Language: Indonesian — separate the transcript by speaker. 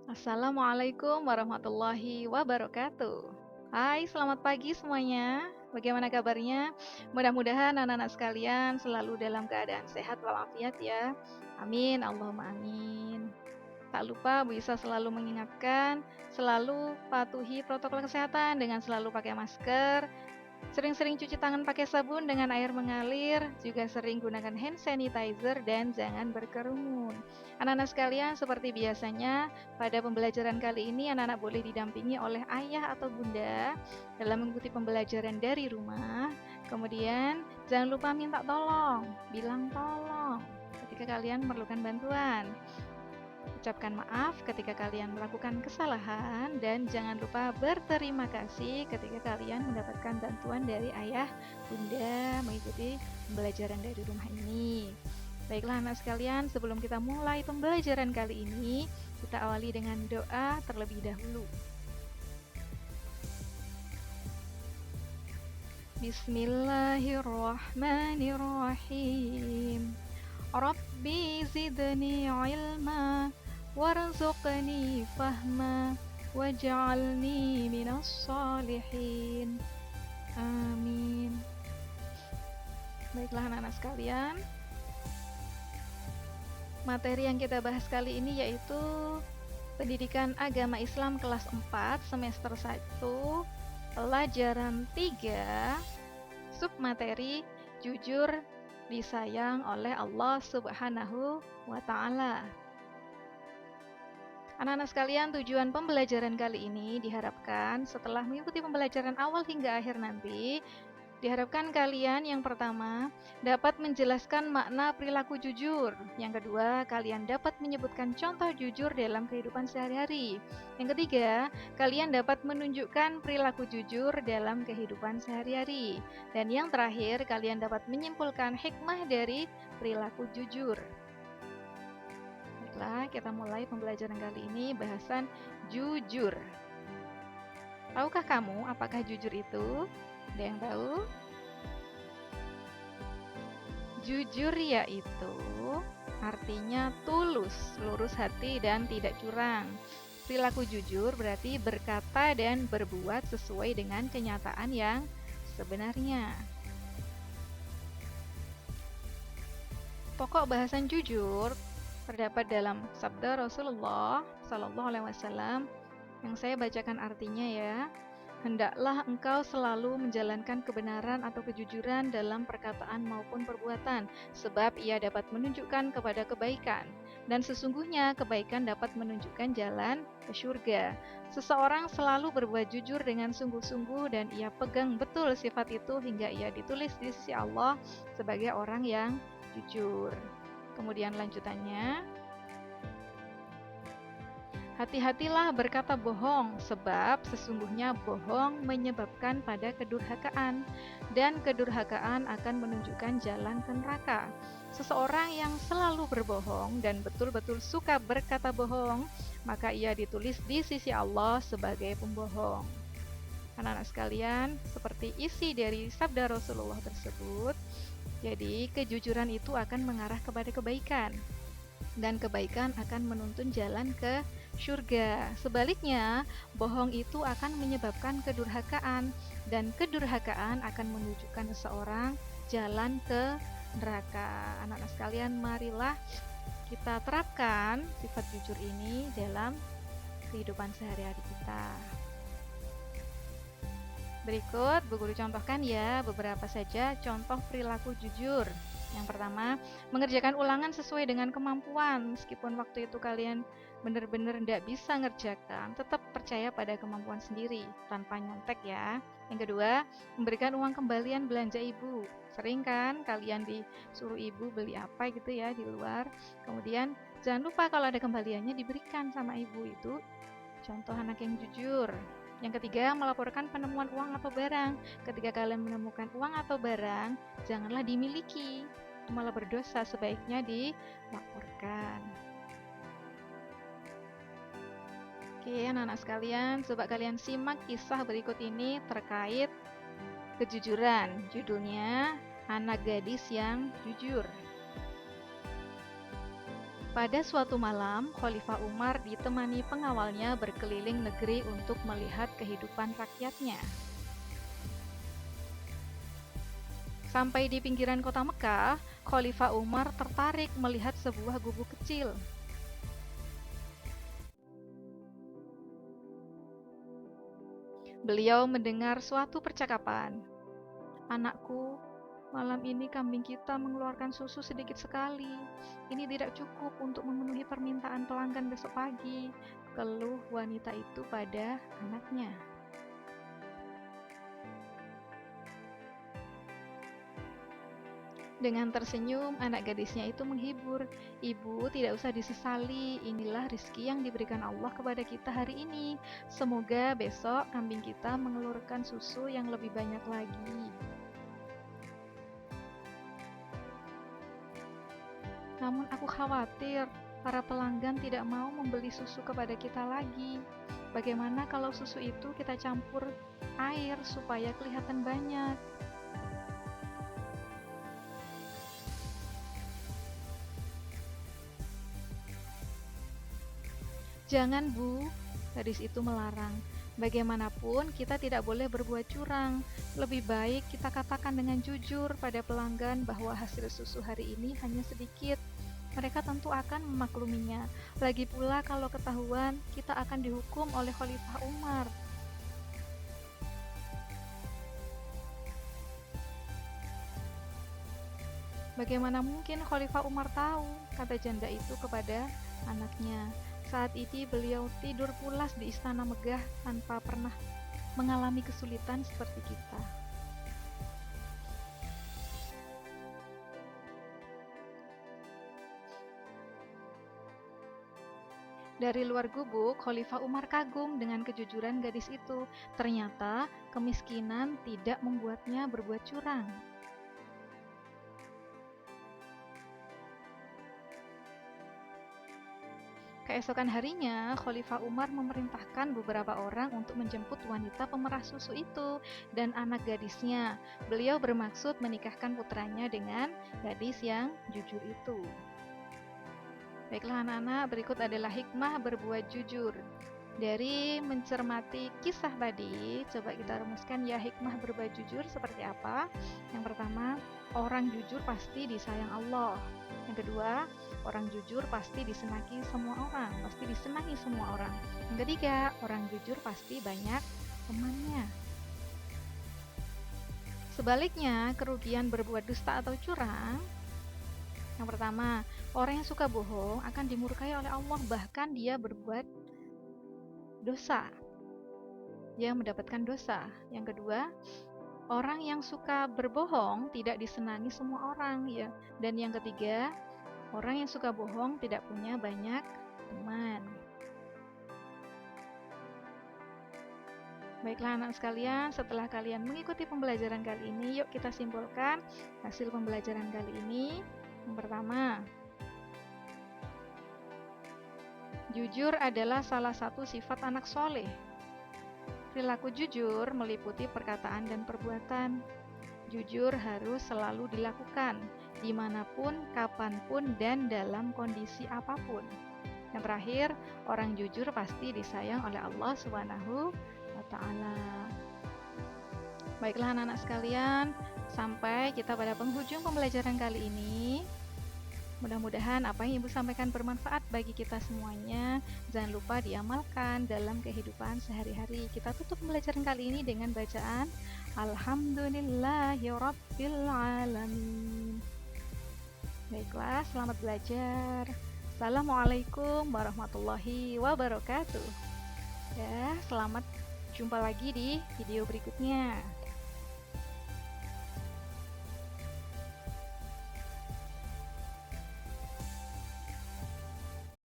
Speaker 1: Assalamualaikum warahmatullahi wabarakatuh. Hai, selamat pagi semuanya. Bagaimana kabarnya? Mudah-mudahan anak-anak sekalian selalu dalam keadaan sehat walafiat ya. Amin, Allahumma amin. Tak lupa Bu Isa selalu mengingatkan, selalu patuhi protokol kesehatan dengan selalu pakai masker, sering-sering cuci tangan pakai sabun dengan air mengalir, juga sering gunakan hand sanitizer dan jangan berkerumun. Anak-anak sekalian, seperti biasanya, pada pembelajaran kali ini anak-anak boleh didampingi oleh ayah atau bunda dalam mengikuti pembelajaran dari rumah. Kemudian, jangan lupa minta tolong, bilang tolong ketika kalian memerlukan bantuan. Ucapkan maaf ketika kalian melakukan kesalahan dan jangan lupa berterima kasih ketika kalian mendapatkan bantuan dari ayah, bunda mengikuti pembelajaran dari rumah ini. Baiklah anak sekalian, sebelum kita mulai pembelajaran kali ini, kita awali dengan doa terlebih dahulu. Bismillahirrahmanirrahim. Rabbi zidni ilma warzuqni fahma waj'alni minas salihin. Amin. Baiklah anak-anak sekalian, materi yang kita bahas kali ini yaitu Pendidikan Agama Islam kelas 4 semester 1 pelajaran 3 submateri jujur disayang oleh Allah Subhanahu wa Ta'ala. Anak-anak sekalian, tujuan pembelajaran kali ini diharapkan setelah mengikuti pembelajaran awal hingga akhir nanti, diharapkan kalian yang pertama dapat menjelaskan makna perilaku jujur. Yang kedua, kalian dapat menyebutkan contoh jujur dalam kehidupan sehari-hari. Yang ketiga, kalian dapat menunjukkan perilaku jujur dalam kehidupan sehari-hari. Dan yang terakhir, kalian dapat menyimpulkan hikmah dari perilaku jujur. Baiklah, kita mulai pembelajaran kali ini bahasan jujur. Tahukah kamu apakah jujur itu? Ada yang tahu? Jujur yaitu artinya tulus, lurus hati dan tidak curang. Perilaku jujur berarti berkata dan berbuat sesuai dengan kenyataan yang sebenarnya. Pokok bahasan jujur terdapat dalam sabda Rasulullah Sallallahu Alaihi Wasallam yang saya bacakan artinya ya. Hendaklah engkau selalu menjalankan kebenaran atau kejujuran dalam perkataan maupun perbuatan, sebab ia dapat menunjukkan kepada kebaikan. Dan sesungguhnya kebaikan dapat menunjukkan jalan ke surga. Seseorang selalu berbuat jujur dengan sungguh-sungguh dan ia pegang betul sifat itu hingga ia ditulis di sisi Allah sebagai orang yang jujur. Kemudian lanjutannya, hati-hatilah berkata bohong, sebab sesungguhnya bohong menyebabkan pada kedurhakaan, dan kedurhakaan akan menunjukkan jalan ke neraka. Seseorang yang selalu berbohong dan betul-betul suka berkata bohong, maka ia ditulis di sisi Allah sebagai pembohong. Anak-anak sekalian, seperti isi dari sabda Rasulullah tersebut, jadi kejujuran itu akan mengarah kepada kebaikan, dan kebaikan akan menuntun jalan ke surga. Sebaliknya, bohong itu akan menyebabkan kedurhakaan, dan kedurhakaan akan menunjukkan seseorang jalan ke neraka. Anak-anak sekalian, marilah kita terapkan sifat jujur ini dalam kehidupan sehari-hari kita. Berikut Bu Guru contohkan ya beberapa saja contoh perilaku jujur. Yang pertama, mengerjakan ulangan sesuai dengan kemampuan. Meskipun waktu itu kalian benar-benar tidak bisa ngerjakan, tetap percaya pada kemampuan sendiri tanpa nyontek ya. Yang kedua, memberikan uang kembalian belanja ibu. Sering kan kalian disuruh ibu beli apa gitu ya di luar. Kemudian jangan lupa kalau ada kembaliannya diberikan sama ibu. Itu contoh anak yang jujur. Yang ketiga, melaporkan penemuan uang atau barang. Ketika kalian menemukan uang atau barang, janganlah dimiliki, malah berdosa, sebaiknya dilaporkan. Oke, anak-anak sekalian, coba kalian simak kisah berikut ini terkait kejujuran. Judulnya, Anak Gadis yang Jujur. Pada suatu malam, Khalifah Umar ditemani pengawalnya berkeliling negeri untuk melihat kehidupan rakyatnya. Sampai di pinggiran kota Mekah, Khalifah Umar tertarik melihat sebuah gubuk kecil. Beliau mendengar suatu percakapan. "Anakku, malam ini kambing kita mengeluarkan susu sedikit sekali. Ini tidak cukup untuk memenuhi permintaan pelanggan besok pagi," keluh wanita itu pada anaknya. Dengan tersenyum, anak gadisnya itu menghibur. "Ibu, tidak usah disesali. Inilah rizki yang diberikan Allah kepada kita hari ini. Semoga besok kambing kita mengeluarkan susu yang lebih banyak lagi." "Namun aku khawatir para pelanggan tidak mau membeli susu kepada kita lagi. Bagaimana kalau susu itu kita campur air supaya kelihatan banyak?" "Jangan, Bu," gadis itu melarang. "Bagaimanapun kita tidak boleh berbuat curang. Lebih baik kita katakan dengan jujur pada pelanggan bahwa hasil susu hari ini hanya sedikit. Mereka tentu akan memakluminya. Lagi pula kalau ketahuan, kita akan dihukum oleh Khalifah Umar." "Bagaimana mungkin Khalifah Umar tahu?" kata janda itu kepada anaknya. "Saat ini beliau tidur pulas di istana megah tanpa pernah mengalami kesulitan seperti kita." Dari luar gubuk, Khalifah Umar kagum dengan kejujuran gadis itu. Ternyata kemiskinan tidak membuatnya berbuat curang. Keesokan harinya, Khalifah Umar memerintahkan beberapa orang untuk menjemput wanita pemerah susu itu dan anak gadisnya. Beliau bermaksud menikahkan putranya dengan gadis yang jujur itu. Baiklah anak-anak, berikut adalah hikmah berbuat jujur. Dari mencermati kisah tadi, coba kita rumuskan ya hikmah berbuat jujur seperti apa. Yang pertama, orang jujur pasti disayang Allah. Yang kedua, orang jujur pasti disenangi semua orang, Yang ketiga, orang jujur pasti banyak temannya. Sebaliknya, kerugian berbuat dusta atau curang. Yang pertama, orang yang suka bohong akan dimurkai oleh Allah, bahkan dia berbuat dosa. Dia mendapatkan dosa. Yang kedua, orang yang suka berbohong tidak disenangi semua orang ya. Dan yang ketiga, orang yang suka bohong tidak punya banyak teman. Baiklah anak sekalian, setelah kalian mengikuti pembelajaran kali ini, yuk kita simpulkan hasil pembelajaran kali ini. Yang pertama, jujur adalah salah satu sifat anak soleh. Perilaku jujur meliputi perkataan dan perbuatan. Jujur harus selalu dilakukan, dimanapun, kapanpun, dan dalam kondisi apapun. Yang terakhir, orang jujur pasti disayang oleh Allah Subhanahu wa Ta'ala. Baiklah anak-anak sekalian, sampai kita pada penghujung pembelajaran kali ini. Mudah-mudahan apa yang Ibu sampaikan bermanfaat bagi kita semuanya. Jangan lupa diamalkan dalam kehidupan sehari-hari. Kita tutup pembelajaran kali ini dengan bacaan Alhamdulillahirabbil alamin. Baiklah, selamat belajar. Assalamualaikum warahmatullahi wabarakatuh. Ya, selamat jumpa lagi di video berikutnya.